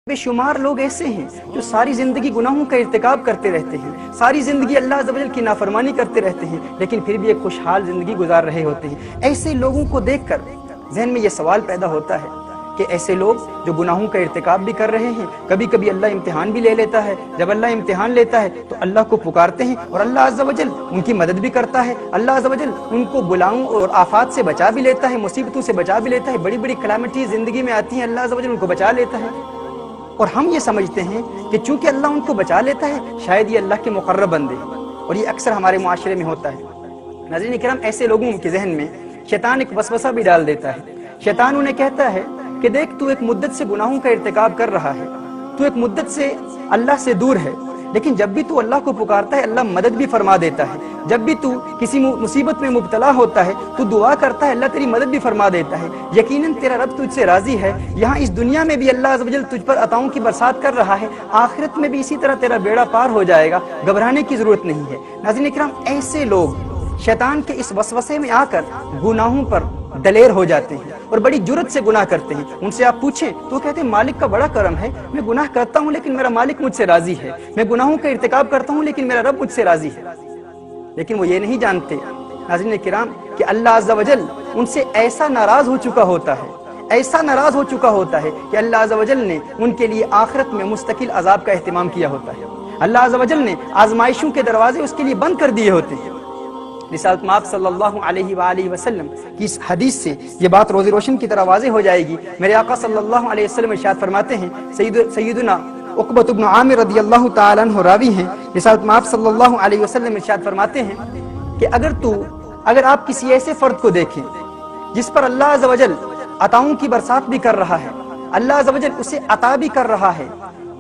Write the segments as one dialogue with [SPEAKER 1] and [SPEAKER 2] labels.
[SPEAKER 1] بے شمار لوگ ایسے ہیں جو ساری زندگی گناہوں کا ارتکاب کرتے رہتے ہیں، ساری زندگی اللہ عز و جل کی نافرمانی کرتے رہتے ہیں، لیکن پھر بھی ایک خوشحال زندگی گزار رہے ہوتے ہیں۔ ایسے لوگوں کو دیکھ کر ذہن میں یہ سوال پیدا ہوتا ہے کہ ایسے لوگ جو گناہوں کا ارتکاب بھی کر رہے ہیں، کبھی کبھی اللہ امتحان بھی لے لیتا ہے۔ جب اللہ امتحان لیتا ہے تو اللہ کو پکارتے ہیں اور اللہ عز و جل ان کی مدد بھی کرتا ہے، اللہ عز و جل ان کو بلاؤں اور آفات سے بچا بھی لیتا ہے، مصیبتوں سے بچا بھی لیتا ہے، بڑی بڑی کلامٹی زندگی میں آتی ہیں، اللہ عز و جل ان کو بچا لیتا ہے۔ اور ہم یہ سمجھتے ہیں کہ چونکہ اللہ ان کو بچا لیتا ہے شاید یہ اللہ کے مقرب بندے ہیں، اور یہ اکثر ہمارے معاشرے میں ہوتا ہے۔ ناظرین کرام، ایسے لوگوں کے ذہن میں شیطان ایک وسوسہ بھی ڈال دیتا ہے۔ شیطان انہیں کہتا ہے کہ دیکھ، تو ایک مدت سے گناہوں کا ارتکاب کر رہا ہے، تو ایک مدت سے اللہ سے دور ہے، لیکن جب بھی تو اللہ کو پکارتا ہے اللہ مدد بھی فرما دیتا ہے، جب بھی تو کسی مصیبت میں مبتلا ہوتا ہے تو دعا کرتا ہے اللہ تیری مدد بھی فرما دیتا ہے۔ یقیناً تیرا رب تجھ سے راضی ہے، یہاں اس دنیا میں بھی اللہ عز و جل تجھ پر عطاؤں کی برسات کر رہا ہے، آخرت میں بھی اسی طرح تیرا بیڑا پار ہو جائے گا، گھبرانے کی ضرورت نہیں ہے۔ ناظرین کرام، ایسے لوگ شیطان کے اس وسوسے میں آ کر گناہوں پر دلیر ہو جاتے ہیں اور بڑی جرت سے گناہ کرتے ہیں۔ ان سے آپ پوچھیں تو کہتے ہیں مالک کا بڑا کرم ہے، میں گناہ کرتا ہوں لیکن میرا مالک مجھ سے راضی ہے، میں گناہوں کا ارتکاب کرتا ہوں لیکن میرا رب مجھ سے راضی ہے۔ لیکن وہ یہ نہیں جانتے ناظرین کرام کہ اللہ عز و جل ان سے ایسا ناراض ہو چکا ہوتا ہے، ایسا ناراض ہو چکا ہوتا ہے کہ اللہ عز و جل نے ان کے لیے آخرت میں مستقل عذاب کا اہتمام کیا ہوتا ہے۔ اللہ عز و جل نے آزمائشوں کے دروازے اس کے لیے بند کر دیے ہوتے ہیں۔ رسالت مآب صلی اللہ علیہ وآلہ وسلم کی اس حدیث سے یہ بات روزی روشن کی طرح واضح ہو جائے گی۔ میرے آقا صلی اللہ علیہ وسلم ارشاد فرماتے ہیں، سیدنا عقبۃ بن عامر رضی اللہ تعالیٰ عنہ راوی ہیں، رسالت مآب صلی اللہ علیہ وسلم ارشاد فرماتے ہیں کہ اگر آپ کسی ایسے فرد کو دیکھیں جس پر اللہ عز و جل عطاؤں کی برسات بھی کر رہا ہے، اللہ عز و جل اسے عطا بھی کر رہا ہے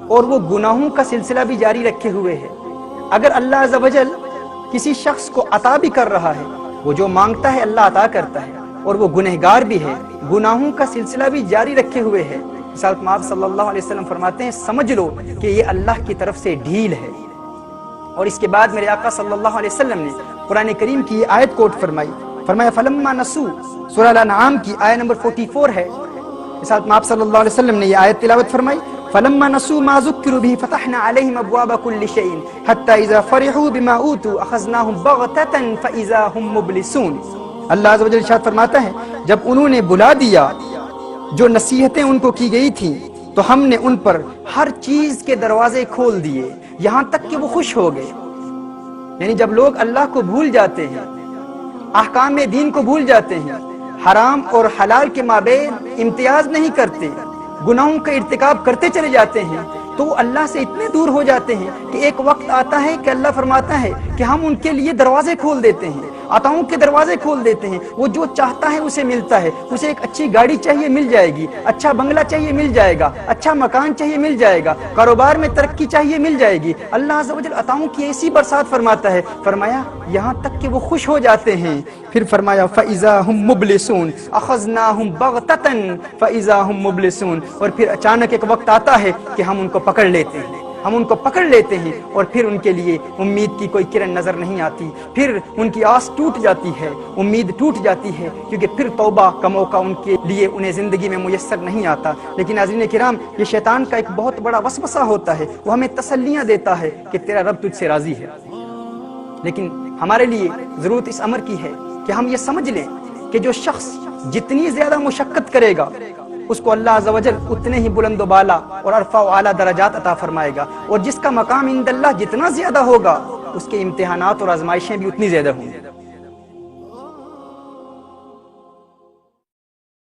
[SPEAKER 1] اور وہ گناہوں کا سلسلہ بھی جاری رکھے ہوئے ہے، اگر اللہ عز و جل کسی شخص کو عطا بھی کر رہا ہے، وہ جو مانگتا ہے اللہ عطا کرتا ہے، اور وہ گنہگار بھی ہے، گناہوں کا سلسلہ بھی جاری رکھے ہوئے ہے، رسالت مآب صلی اللہ علیہ وسلم فرماتے ہیں سمجھ لو کہ یہ اللہ کی طرف سے ڈھیل ہے۔ اور اس کے بعد میرے آقا صلی اللہ علیہ وسلم نے قرآن کریم کی یہ آیت کوٹ فرمایا فلما نسو، سورہ الانعام کی آیت نمبر 44 ہے، رسالت مآب صلی اللہ علیہ وسلم نے یہ آیت تلاوت فرمائی، فلما نسوا ما ذكروا به فتحنا عليهم ابواب كل شيء حتى اذا فرحوا بما اوتوا اخذناهم بغتة فاذا هم مبلسون۔ اللہ عز و جل ارشاد فرماتا ہے جب انہوں نے بلا دیا جو نصیحتیں ان کو کی گئی تھیں تو ہم نے ان پر ہر چیز کے دروازے کھول دیے یہاں تک کہ وہ خوش ہو گئے۔ یعنی جب لوگ اللہ کو بھول جاتے ہیں، احکام دین کو بھول جاتے ہیں، حرام اور حلال کے مابین امتیاز نہیں کرتے، گناہوں کا ارتکاب کرتے چلے جاتے ہیں، تو وہ اللہ سے اتنے دور ہو جاتے ہیں کہ ایک وقت آتا ہے کہ اللہ فرماتا ہے کہ ہم ان کے لیے دروازے کھول دیتے ہیں، عطاؤں کے دروازے کھول دیتے ہیں، وہ جو چاہتا ہے اسے ملتا ہے، اسے ایک اچھی گاڑی چاہیے مل جائے گی، اچھا بنگلہ چاہیے مل جائے گا، اچھا مکان چاہیے مل جائے گا، کاروبار میں ترقی چاہیے مل جائے گی۔ اللہ عز و جل عطاؤں کی ایسی برسات فرماتا ہے، فرمایا یہاں تک کہ وہ خوش ہو جاتے ہیں، پھر فرمایا فَإِذَا هُمْ مُبْلِسُونَ أَخَذْنَاهُمْ بَغْتَةً فَإِذَا هُمْ مُبْلِسُونَ۔ اور پھر اچانک ایک وقت آتا ہے کہ ہم ان کو پکڑ لیتے ہیں، ہم ان کو پکڑ لیتے ہیں، اور پھر ان کے لیے امید کی کوئی کرن نظر نہیں آتی، پھر ان کی آس ٹوٹ جاتی ہے، امید ٹوٹ جاتی ہے، کیونکہ پھر توبہ کا موقع ان کے لیے انہیں زندگی میں میسر نہیں آتا۔ لیکن ناظرین کرام، یہ شیطان کا ایک بہت بڑا وسوسہ ہوتا ہے، وہ ہمیں تسلیاں دیتا ہے کہ تیرا رب تجھ سے راضی ہے، لیکن ہمارے لیے ضرورت اس امر کی ہے کہ ہم یہ سمجھ لیں کہ جو شخص جتنی زیادہ مشقت کرے گا اس کو اللہ عز و جل اتنے ہی بلند و بالا اور عرفہ و اعلیٰ درجات عطا فرمائے گا، اور جس کا مقام عند اللہ جتنا زیادہ ہوگا اس کے امتحانات اور آزمائشیں بھی اتنی زیادہ ہوں گی۔